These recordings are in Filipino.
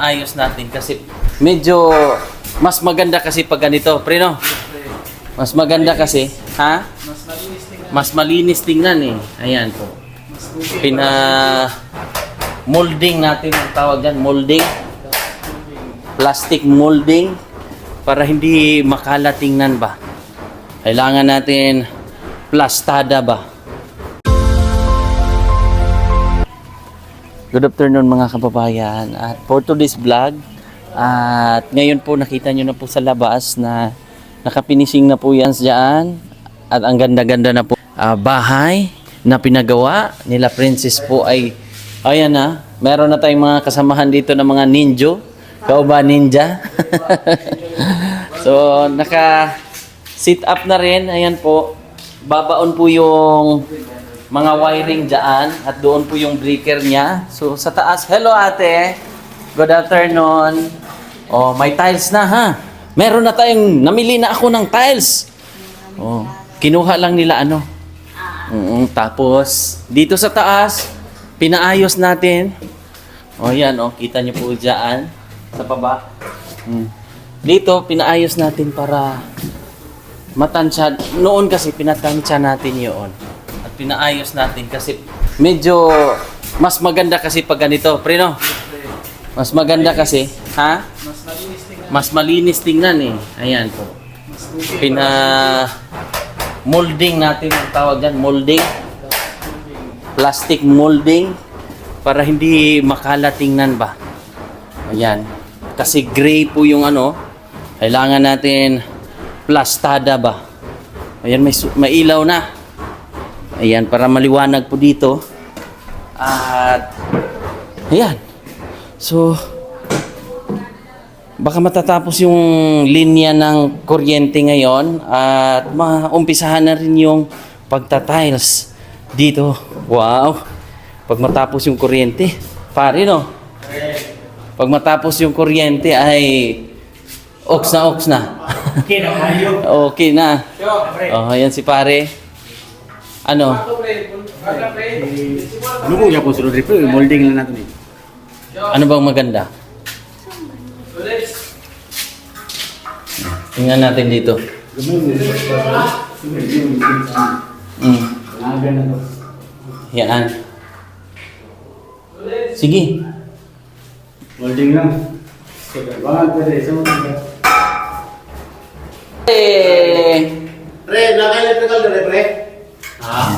Ayos natin kasi medyo mas maganda kasi pag ganito, pre, no? Mas maganda kasi, ha? Mas malinis tingnan eh. Ayan po. Molding natin ang tawag dyan, molding. Plastic molding para hindi makalat tingnan ba. Kailangan natin plastada ba. Good afternoon mga kababayan. At for today's vlog, at ngayon po nakita nyo na po sa labas na nakapinising na po yan dyan. At ang ganda-ganda na po bahay na pinagawa nila Princess po ay, ayan na, meron na tayong mga kasamahan dito ng mga ninjo. Kau ba ninja? So naka-sit up na rin, ayan po. Babaon po yung mga wiring dyan at doon po yung breaker niya. So sa taas, hello ate, good afternoon. Oh, may tiles na ha. Meron na tayong, namili na ako ng tiles. Oh, kinuha lang nila ano. Tapos dito sa taas, pinaayos natin. Oh yan oh, kita niyo po dyan sa baba. Dito pinaayos natin para matansya. Noon kasi pinatansya natin yun. Pinaayos natin kasi medyo mas maganda kasi pag ganito, pre, no? Mas maganda kasi, ha? Mas malinis tingnan eh. Ayan po. Molding natin ang tawag dyan, molding. Plastic molding para hindi makalat tingnan ba. Ayan. Kasi gray po yung ano, kailangan natin plastada ba. Ayan, may ilaw na. Ayan, para maliwanag po dito. At, ayan. So, baka matatapos yung linya ng kuryente ngayon. At maumpisahan na rin yung pagtatiles dito. Wow! Pag matapos yung kuryente. Pare, no? Pag matapos yung kuryente ay oks na. Okay na. Okay na. Oh, ayan si pare. Ano? Lugo niya po sunod rito, molding lang natin eh. Ano bang maganda? Tingnan natin dito. Yan. Sige. Molding lang. Bangan pwede, isa mo. Pre, naka-electrical na pre?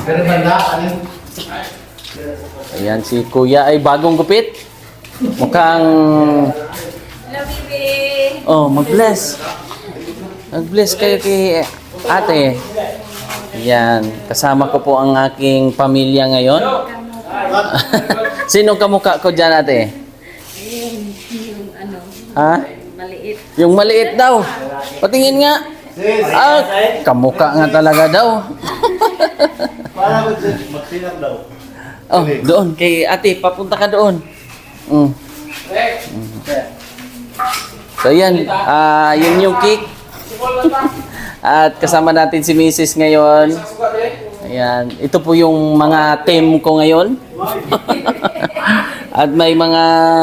Pero banda, ano? Ayan si kuya ay bagong gupit. Mukhang... Hello, baby! Oh, mag-bless. Mag-bless kayo kay ate. Yan. Kasama ko po ang aking pamilya ngayon. Sino kamukha ko dyan, ate? Yung ano, Ha? maliit. Yung maliit daw. Patingin nga. Ah, kamukha nga talaga daw. Para magsinap daw. Oh, doon. Kay ate, papunta ka doon. So yan, yun yung cake. At kasama natin si Mrs. ngayon. Ayan, ito po yung mga team ko ngayon. At may mga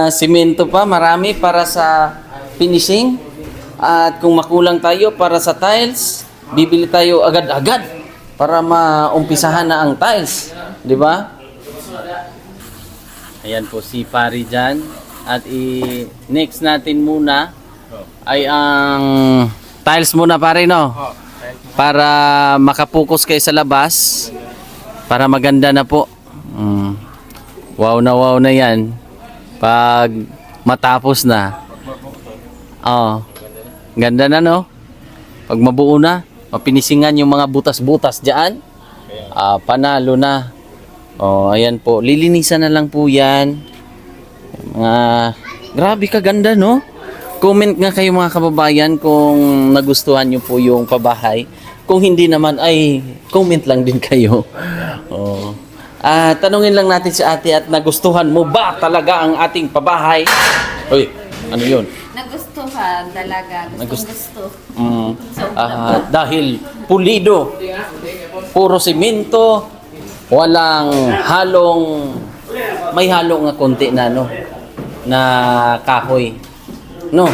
simento pa, marami para sa finishing. At kung makulang tayo para sa tiles, bibili tayo agad-agad para maumpisahan na ang tiles. Di ba? Ayan po si Pari dyan. At next natin muna ay ang tiles muna, pare, no? Para makapokus kayo sa labas. Para maganda na po. Wow na yan. Pag matapos na. Oh, ganda na, no? Pag mabuo na, mapinisingan yung mga butas-butas dyan. Panalo na. Oh, ayan po. Lilinisan na lang po yan. Grabe kaganda, no? Comment nga kayo mga kababayan kung nagustuhan nyo po yung pabahay. Kung hindi naman ay comment lang din kayo. Oh. Tanungin lang natin si ate at nagustuhan mo ba talaga ang ating pabahay? Uy, ano yun? Nagustuhan talaga. Gusto. Dahil pulido, puro simento, walang halong, may halo nga konti na, no? na kahoy. No.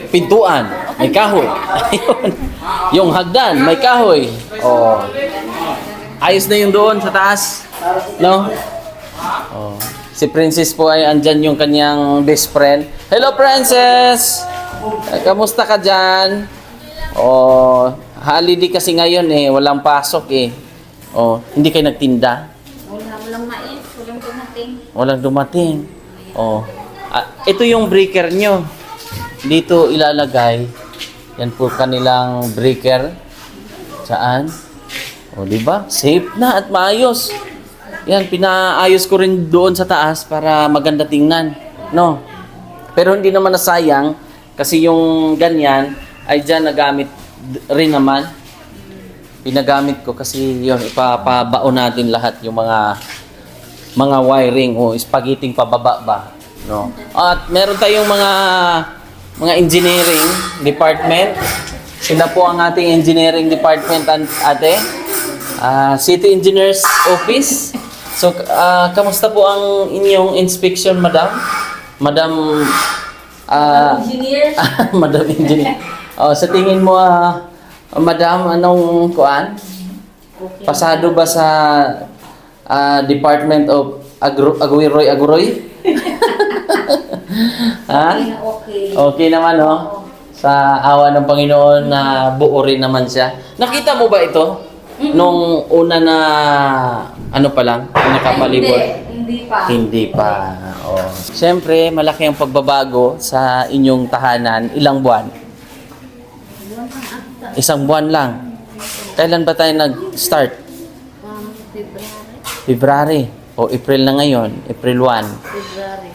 Pintuan, may kahoy. Ayun. Yung hagdan, may kahoy. Oh. Ayos na yung doon sa taas. No? Oh. Si Princess po ay andyan yung kanyang best friend. Hello, Princess! Kamusta ka dyan? Oh, holiday kasi ngayon eh. Walang pasok eh. Oh, hindi kayo nagtinda? Walang mais, walang dumating. Walang dumating. Oh. Ito yung breaker nyo. Dito ilalagay. Yan po kanilang breaker. Saan? O, di ba? Safe na at maayos. Yan, pinaayos ko rin doon sa taas para maganda tingnan. No? Pero hindi naman nasayang kasi yung ganyan ay dyan nagamit rin naman. Pinagamit ko kasi yun, ipapabaon natin lahat yung mga wiring o spaghetti pababa ba. No? At meron tayong mga engineering department. Sila po ang ating engineering department, ate. City Engineers Office. So, kamusta po ang inyong inspection, madam? Madam Engineer? Madam Engineer. Sa tingin mo, madam, anong kuan? Okay. Pasado ba sa Department of Aguroy? Ha? Okay na okay. Okay naman, no? Sa awa ng Panginoon na buo rin naman siya. Nakita mo ba ito? Nung una na, ano pa lang, nakapalibot? Hindi pa. Hindi pa. Oh. Siyempre, malaki ang pagbabago sa inyong tahanan. Ilang buwan? Isang buwan lang. Kailan ba tayo nag-start? February. February. O April na ngayon. April 1. February.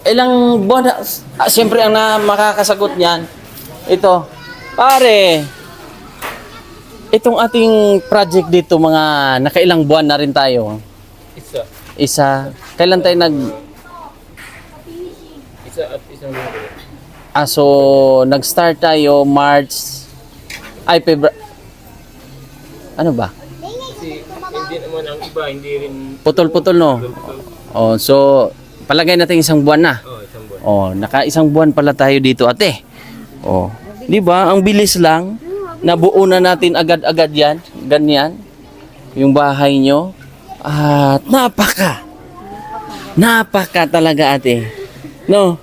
Ilang buwan na? Siyempre, ang makakasagot niyan, ito. Pare, itong ating project dito, mga nakailang buwan na rin tayo. Isa. Kailan tayo Isa at isang linggo. So, nag-start tayo March, February. Ano ba? Kasi hindi naman ang iba, hindi rin... Putol-putol, no? Oh, so, palagay natin isang buwan na. isang buwan. Oh, naka-isang buwan pala tayo dito, ate. Oh. 'Di ba? Ang bilis lang. Nabuo na natin agad-agad 'yan. Ganyan. Yung bahay nyo. At napaka talaga, ate. No?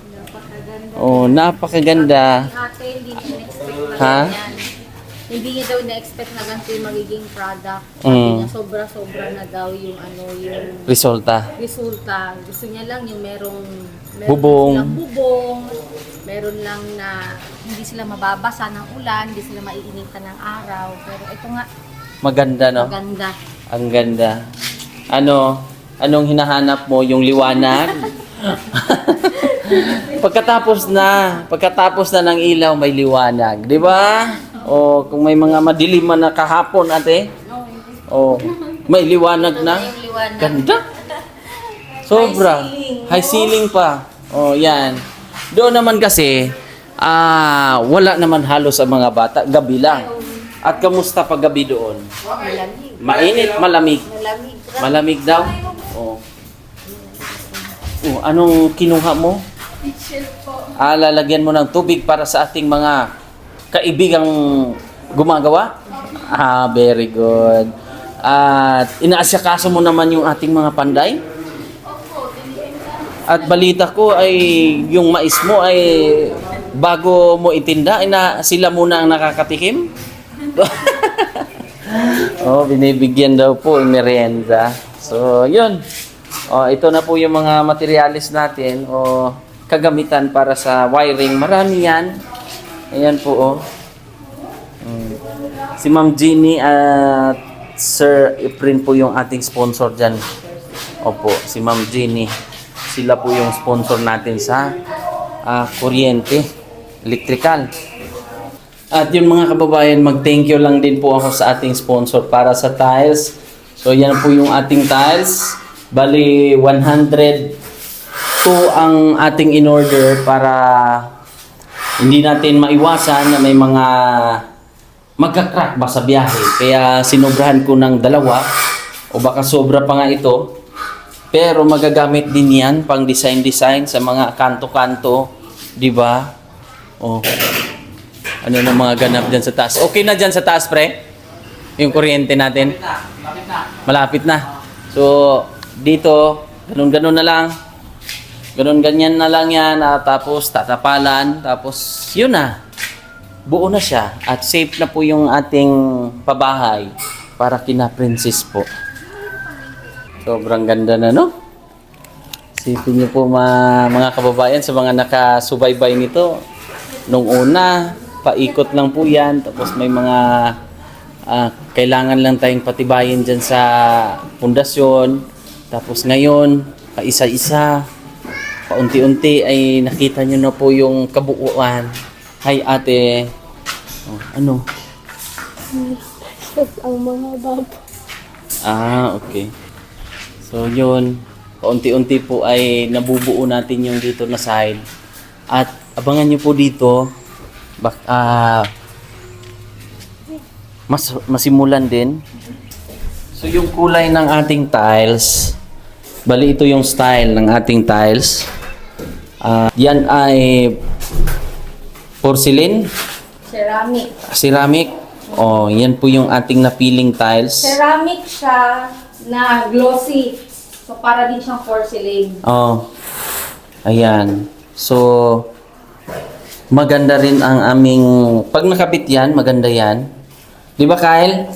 Oh, napakaganda. Ate, hindi niya na-expect na Ha? ganyan. Hindi niya daw na-expect na ganito yung magiging product. Sabi Mm. niya, sobra-sobra na daw yung yung Resulta. resulta. Gusto niya lang yung meron Bubong. silang bubong, meron lang na hindi sila mababasa ng ulan, hindi sila maiinitan ng araw. Pero ito nga, Maganda, no? maganda. Ang ganda. Anong hinahanap mo? Yung liwanag? Pagkatapos na ng ilaw, may liwanag. Di ba? O kung may mga madilim man na kahapon, ate. O may liwanag na. Yung liwanag. Ganda. Sobra. High ceiling pa. O yan. Doon naman kasi, wala naman halos ang mga bata. Gabi lang. At kamusta pag gabi doon? Malamig. Mainit, malamig. Malamig. Malamig daw? Oo. Anong kinuha mo? Lalagyan mo ng tubig para sa ating mga kaibigang gumagawa? Very good. At inaasikaso mo naman yung ating mga panday? At balita ko ay yung mais mo ay bago mo itinda, sila muna ang nakakatikim? Binibigyan daw po yung merienda. So, yun. Ito na po yung mga materialis natin o kagamitan para sa wiring. Marami yan. Ayan po, Si Ma'am Jeannie at Sir Efren po yung ating sponsor dyan. Opo, si Ma'am Jeannie. Sila po yung sponsor natin sa kuryente, electrical. At yun mga kababayan, mag-thank you lang din po ako sa ating sponsor para sa tiles. So yan po yung ating tiles. Bali 102 ang ating in-order para hindi natin maiwasan na may mga magka-crack ba sa biyahe. Kaya sinobrahan ko ng 2 o baka sobra pa nga ito Pero magagamit din yan pang design sa mga kanto-kanto, di ba? Oh. Ano na mga ganap dyan sa taas? Okay na dyan sa taas, pre? Yung kuryente natin? Malapit na. So, dito, ganun-ganun na lang. Ganun-ganyan na lang yan. Tapos, tatapalan. Tapos, yun na. Buo na siya. At safe na po yung ating pabahay para kina Princess po. Sobrang ganda na, no? Isipin niyo po mga kababayan sa mga nakasubaybay nito. Nung una, paikot lang po yan. Tapos may mga kailangan lang tayong patibayin dyan sa pundasyon. Tapos ngayon, paisa-isa, paunti-unti ay nakita nyo na po yung kabuuan. Hi ate. Oh, ano? Ang mga babo. Okay. So yun, paunti-unti po ay nabubuo natin yung dito na side. At abangan nyo po dito, masimulan din. So yung kulay ng ating tiles, bali ito yung style ng ating tiles. Yan ay porcelain, ceramic. Oh, yan po yung ating napiling tiles. Ceramic siya na glossy. So, para din siyang porcelain. Oh. Ayan. So maganda rin ang aming pag nakapit yan, maganda yan. 'Di ba, Kyle?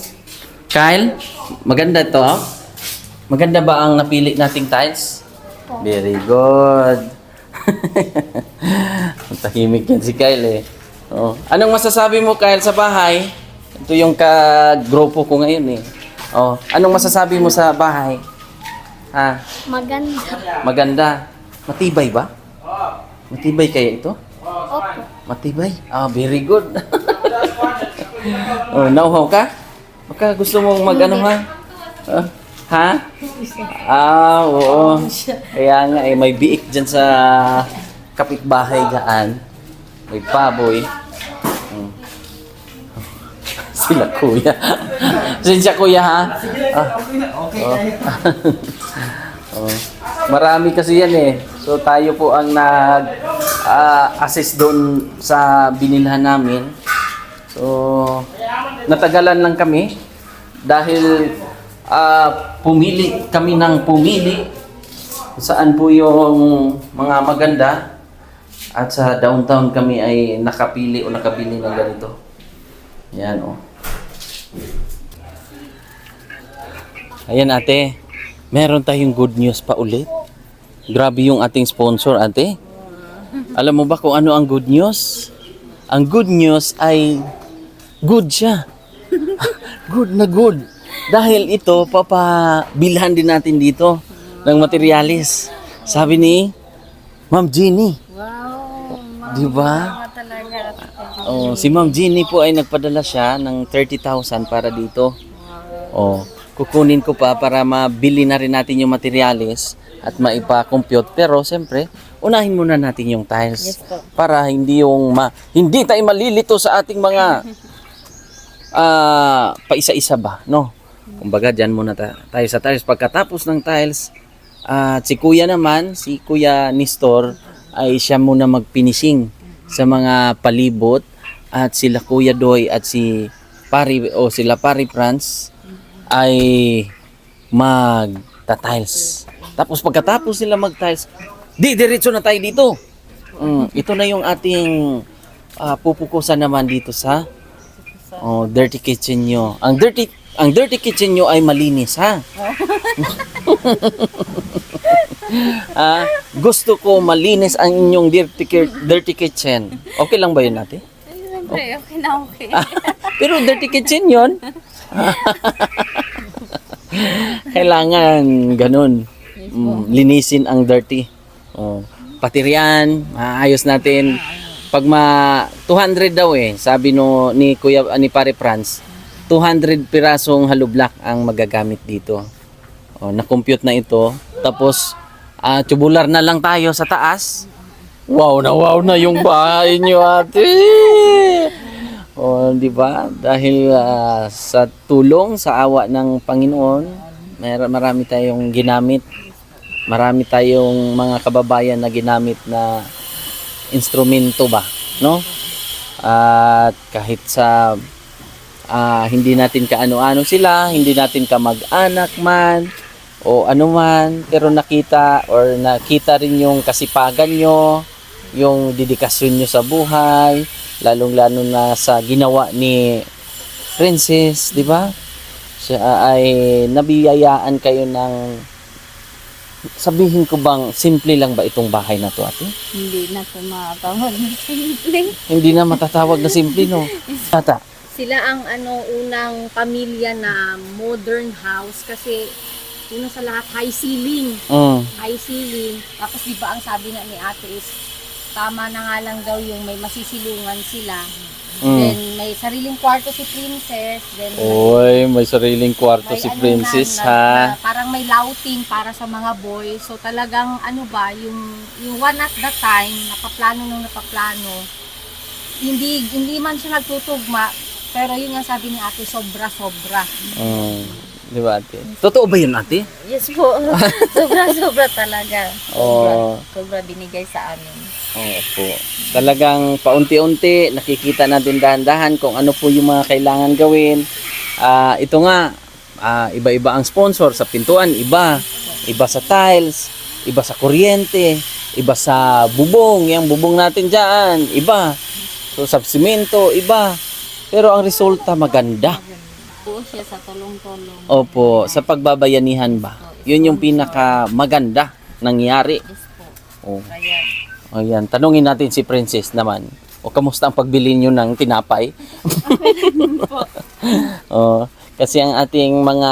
Kyle, maganda 'to. Maganda ba ang napili nating tiles? Very good. Tahimik yan si Kyle eh. Oh. Anong masasabi mo, Kyle, sa bahay? Ito yung ka-grupo ko ngayon eh. Oh, anong masasabi mo sa bahay? Ha? Maganda. Maganda. Matibay ba? Matibay kaya ito? Opo. Matibay? Very good. Oh, nauhaw ka? Baka gusto mong mag-ano ha? Ha? Oo. Kaya nga eh, may biik dyan sa kapitbahay gaan. May baboy. Sila kuya. Sinsya kuya ha? Marami kasi yan eh. So tayo po ang nag-assist doon sa binilhan namin. So natagalan lang kami dahil pumili kami ng pumili saan po yung mga maganda at sa downtown kami ay nakapili o nakabili ng ganito. Yan o. Ayan ate, meron tayong good news pa ulit. Grabe yung ating sponsor ate. Alam mo ba kung ano ang good news? Ang good news ay good siya. Good na good. Dahil ito, papabilhan din natin dito ng materialis. Sabi ni Ma'am Jeannie. Wow. Di ba? Talaga. Oh, si Ma'am Jeannie po ay nagpadala siya ng 30,000 para dito. Oh, kukunin ko pa para mabili na rin natin yung materialis at maipa-compute. Pero siyempre, unahin muna natin yung tiles para hindi hindi tayo malilito sa ating mga paisa-isa ba, no? Kumbaga, dyan muna tayo sa tiles. Pagkatapos ng tiles, si Kuya naman, si Kuya Nestor, ay siya muna mag-finishing sa mga palibot at sila Kuya Doy at si Pari o sila Pari Franz ay mag-tiles. Tapos pagkatapos nila mag-tiles, diretso na tayo dito. Ito na yung ating pupukusan naman dito sa dirty kitchen nyo. Ang dirty kitchen nyo ay malinis, ha? Gusto ko malinis ang inyong dirty kitchen. Okay lang ba yun natin? Siyempre, okay na okay. Pero dirty kitchen yun. Kailangan ganun. Linisin ang dirty. Pati riyan, maayos natin. Pag 200 daw eh, sabi ni Kuya ni Pare Franz, 200 pirasong hollow block ang magagamit dito. Na-compute na ito. Tapos tubular na lang tayo sa taas. Wow na yung bahay niyo, ate. Di ba? Dahil sa tulong, sa awa ng Panginoon, marami tayong ginamit marami tayong mga kababayan na ginamit na instrumento ba, no? At kahit sa hindi natin kaano-ano sila, hindi natin kamag-anak man o ano man, pero nakita rin yung kasipagan nyo, yung dedikasyon nyo sa buhay, lalong-lalo na sa ginawa ni Princess, di ba? Siya ay nabiyayaan kayo ng, sabihin ko bang simple lang ba itong bahay na to, ate? Hindi na ito makatawag na simple. Hindi na matatawag na simple, no? Tata. Sila ang unang pamilya na modern house kasi una sa lahat high ceiling. High ceiling. Tapos di ba ang sabi nga ni ate is tama na nga lang daw yung may masisilungan sila. Then may sariling kwarto si Princess. Then May sariling kwarto si Princess, na parang may louting para sa mga boys. So talagang yung one at the time, napaplano. Hindi man siya nagtutugma, pero yun nga sabi ni ate, sobra-sobra. Di ba, ate? Totoo ba yun, ate? Yes po. Sobra-sobra talaga. Sobra binigay sa amin. Oo po. Talagang paunti-unti, nakikita natin dahan-dahan kung ano po yung mga kailangan gawin. Ito nga, iba-iba ang sponsor sa pintuan, iba sa tiles, iba sa kuryente, iba sa bubong, yung bubong natin dyan, iba. So sa simento, iba. Pero ang resulta maganda. Po siya sa tulong-tulong. Opo, sa pagbabayanihan ba? Yun yung pinaka maganda nangyari. Yes po. Oh. Kaya, Ayan, tanungin natin si Princess naman. O kamusta ang pagbili nyo ng tinapay? Kasi ang ating mga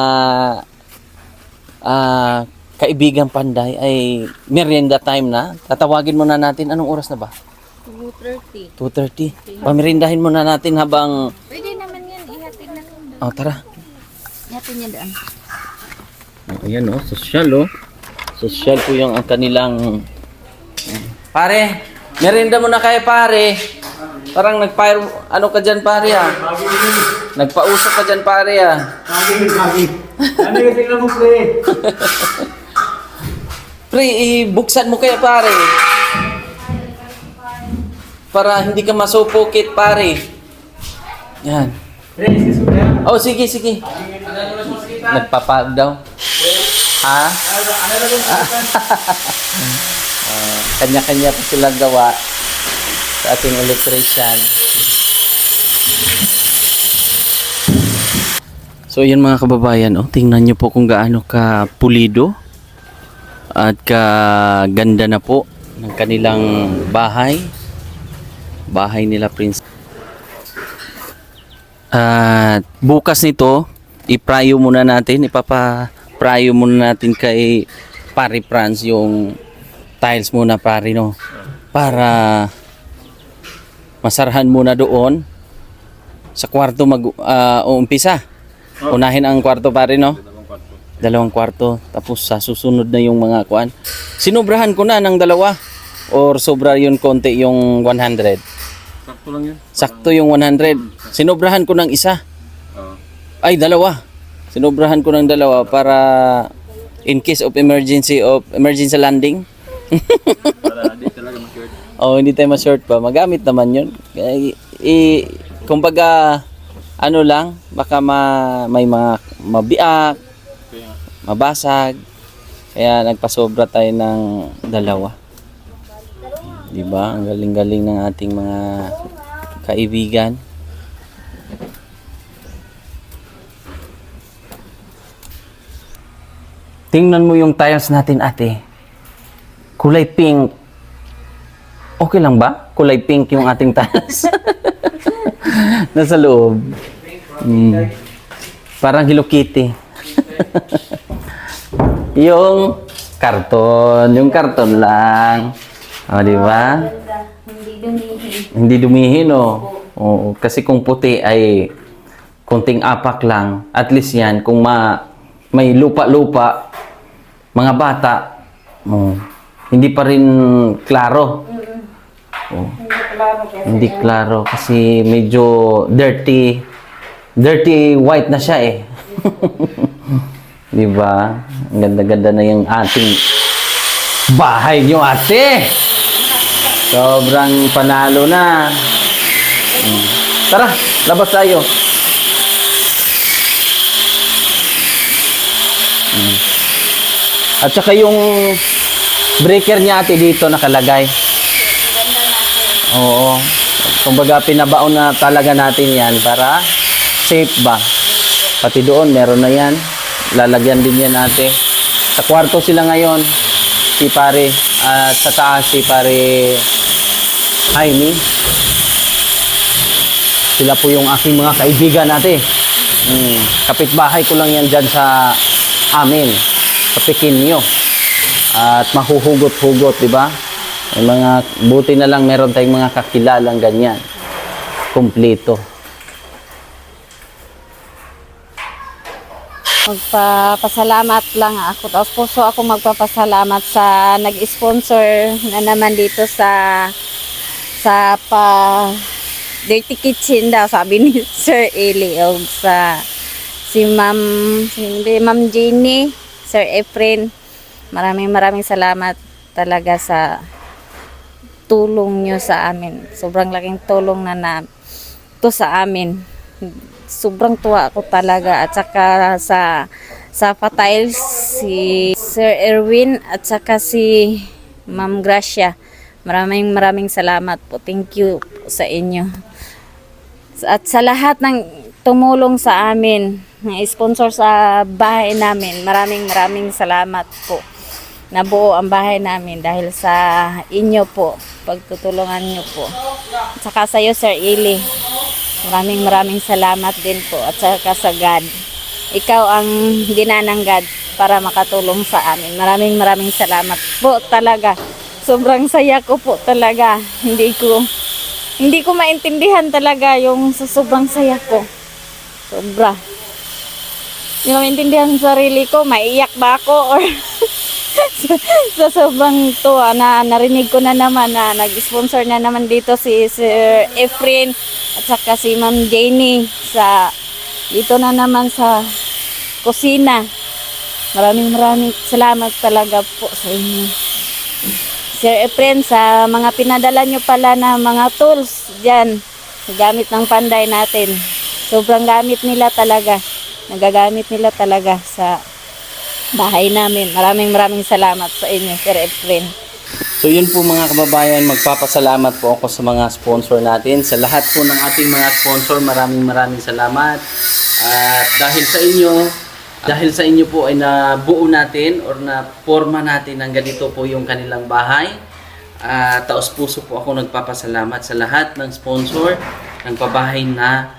kaibigan Panday ay merienda time na. Tatawagin muna natin, anong oras na ba? 2:30. 2:30. Pamirindahin muna natin habang... Pwede naman yan, ihatid na lang doon. Oh, tara. Ihatid niya doon. Ayan sosyal Sosyal po yung ang kanilang... Pare, merienda muna kayo pare. Parang nagfire, ka dyan pare Nagpausok ka dyan pare Kagi. Ano yung tingnan mo, pre? Pre, ibuksan mo kaya pare. Para hindi ka masupukit pare. Yan. Pre, excuse mo yan. Oh, sige. Nagpapag daw. Ha? Kanya-kanya pa silang gawa sa ating electrician. So yan mga kababayan, tingnan nyo po kung gaano ka pulido at kaganda na po ng kanilang bahay nila Prince. At bukas nito iprayo muna natin, ipapaprayo muna natin kay Pare Franz yung tiles muna pare para masarahan muna doon sa kwarto umpisa. Unahin ang kwarto pare Dalawang kwarto. Tapos sa susunod na yung mga kuan. Sinobrahan ko na ng 2 or sobra yun konti yung 100. Sakto lang yun. Sakto yung 100. Sinobrahan ko ng 1. Ay 2. Sinobrahan ko ng 2 para in case of emergency landing. Para di talaga ma-short. Hindi tayo ma-short pa. Magamit naman yun. Kumbaga, lang, baka may mga mabiak, mabasag. Kaya nagpasobra tayo ng 2. Diba? Ang galing-galing ng ating mga kaibigan. Tingnan mo yung tiles natin, ate. Kulay pink. Okay lang ba? Kulay pink yung ating tiles. Nasa loob. Parang Hello Kitty. Yung karton lang. Di ba? Hindi dumihin, Oo, kasi kung puti ay kunting apak lang. At least yan, kung may lupa-lupa, mga bata, hindi pa rin klaro. Hindi klaro kasi medyo dirty white na siya Di ba? Ang ganda-ganda na yung ating bahay nyo, ate. Sobrang panalo na. Tara, labas tayo. At saka yung breaker niya, ate, dito nakalagay. Oo. Kumbaga, pinabaon na talaga natin yan para safe ba. Pati doon, meron na yan. Lalagyan din yan, ate. Sa kwarto sila ngayon, si pare. At sa taas, si pare Jaime. Sila po yung aking mga kaibigan, ate. Kapitbahay ko lang yan dyan sa amin. Sa Pekinyo. At mahuhugot-hugot, di ba? May mga, buti na lang meron tayong mga kakilalang ganyan. Kompleto. Magpapasalamat lang ako. Tapos puso ako magpapasalamat sa nag-sponsor na naman dito sa Dirty Kitchen daw, sabi ni Sir Eli. O sa si Ma'am Jenny, Sir Efren. Maraming salamat talaga sa tulong nyo sa amin. Sobrang laking tulong na to sa amin. Sobrang tuwa ako talaga. At saka sa Patiles, si Sir Erwin at saka si Ma'am Gracia. Maraming salamat po. Thank you po sa inyo. At sa lahat ng tumulong sa amin, ng sponsor sa bahay namin, maraming salamat po. Nabuo ang bahay namin dahil sa inyo po, pagtutulungan nyo po. At saka sa iyo, Sir Eli, maraming salamat din po. At saka sa God, ikaw ang ginanang God para makatulong sa amin. Maraming salamat po talaga. Sobrang saya ko po talaga. Hindi ko maintindihan talaga yung sobrang saya ko. Sobra. Hindi ko maintindihan sa sarili ko, maiiyak ba ako or sa sobrang tuwa na narinig ko na naman na nag-sponsor na naman dito si Sir Efren at saka si Ma'am Jenny sa dito na naman sa kusina. Maraming salamat talaga po sa inyo. Sir Efren, sa mga pinadala nyo pala na mga tools dyan, gamit ng panday natin. Sobrang gamit nila talaga. Nagagamit nila talaga sa bahay namin. Maraming salamat sa inyo, Sir Efren. So yun po mga kababayan, magpapasalamat po ako sa mga sponsor natin. Sa lahat po ng ating mga sponsor, maraming salamat. At dahil sa inyo po ay nabuo natin or na forma natin ng ganito po yung kanilang bahay. Taos puso po ako nagpapasalamat sa lahat ng sponsor ng pabahay na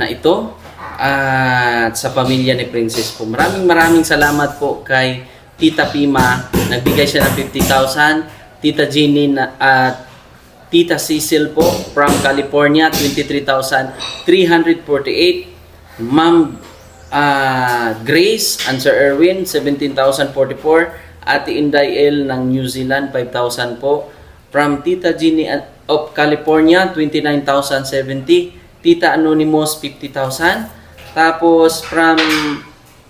ito. At sa pamilya ni Princess po. Maraming salamat po kay Tita Pima. Nagbigay siya ng 50,000. Tita Jenny at Tita Cecil po from California, 23,348. Ma'am Grace and Sir Erwin, 17,044. Ate Inday L ng New Zealand, 5,000 po. From Tita Jenny of California, 29,070. Tita Anonymous, 50,000. Tapos from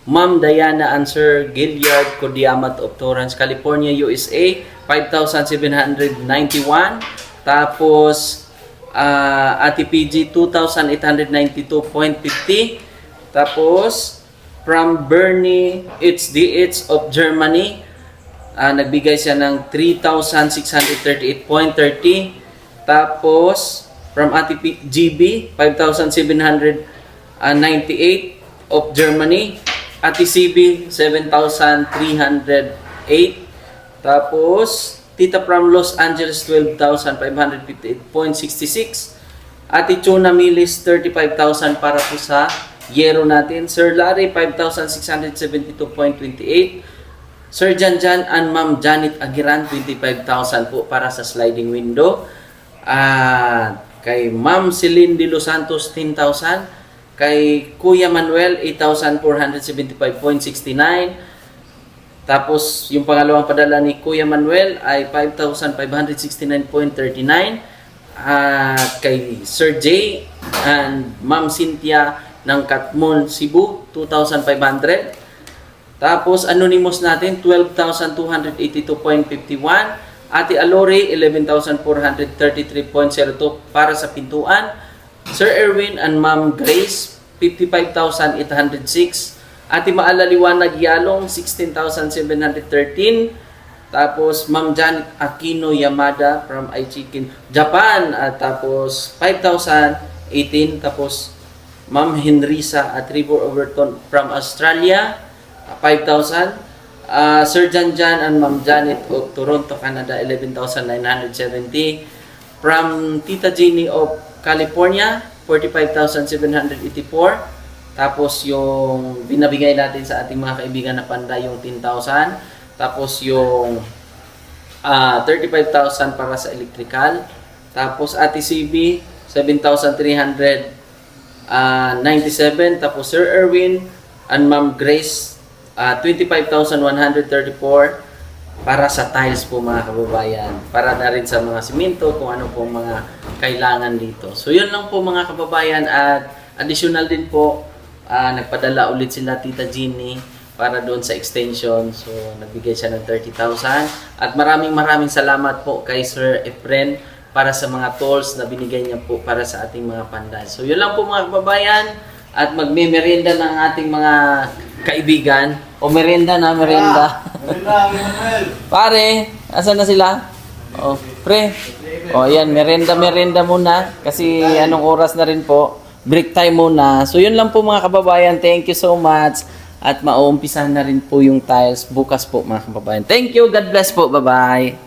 Ma'am Diana and Sir Gilliard Kodiamat of Torrance, California, USA, 5,791. Tapos Ate PG, 2,892.50. Tapos from Bernie HDH of Germany, nagbigay siya ng 3,638.30. Tapos from Ate GB, 5,798 of Germany. Ate CB, 7,308. Tapos Tita from Los Angeles, 12,558.66. Ate Chona Milis, 35,000 para po sa yero natin. Sir Larry, 5,672.28. Sir Janjan and Ma'am Janet Agiran, 25,000 po para sa sliding window. Kay Ma'am Celine De Los Santos, 10,000. Kay Kuya Manuel, 8,475.69. Tapos, yung pangalawang padala ni Kuya Manuel ay 5,569.39. At kay Sir J and Ma'am Cynthia ng Katmon, Cebu, 2,500. Tapos anonymous natin 12,282.51. Ate Alori 11,433.02 para sa pintuan. Sir Erwin and Ma'am Grace 55,806. Ate Maalaliwanag Yalong 16,713. Tapos Ma'am Janet Aquino Yamada from iChicken Japan, at tapos 5,018. Tapos Ma'am Henrisa at Trevor Overton from Australia 5,000. Sir Janjan and Ma'am Janet of Toronto, Canada 11,970. From Tita Jenny of California 45,784. Tapos yung binabigay natin sa ating mga kaibigan na panda yung 10,000. Tapos yung 35,000 para sa electrical. Tapos Ate CB 7,397. Tapos Sir Erwin and Ma'am Grace 25,134 para sa tiles po mga kababayan. Para na rin sa mga simento, kung ano po mga kailangan dito. So yun lang po mga kababayan, at additional din po, nagpadala ulit sila Tita Jeannie para doon sa extension. So nagbigay siya ng 30,000. At maraming salamat po kay Sir Efren para sa mga tools na binigay niya po para sa ating mga panday. So yun lang po mga kababayan, at magme-merienda ng ating mga kaibigan. O merienda na, merienda. Pare, asan na sila? O, pre. O, yan, merienda muna. Kasi anong oras na rin po. Break time muna. So, yun lang po mga kababayan. Thank you so much. At mauumpisahan na rin po yung tiles bukas po mga kababayan. Thank you. God bless po. Bye-bye.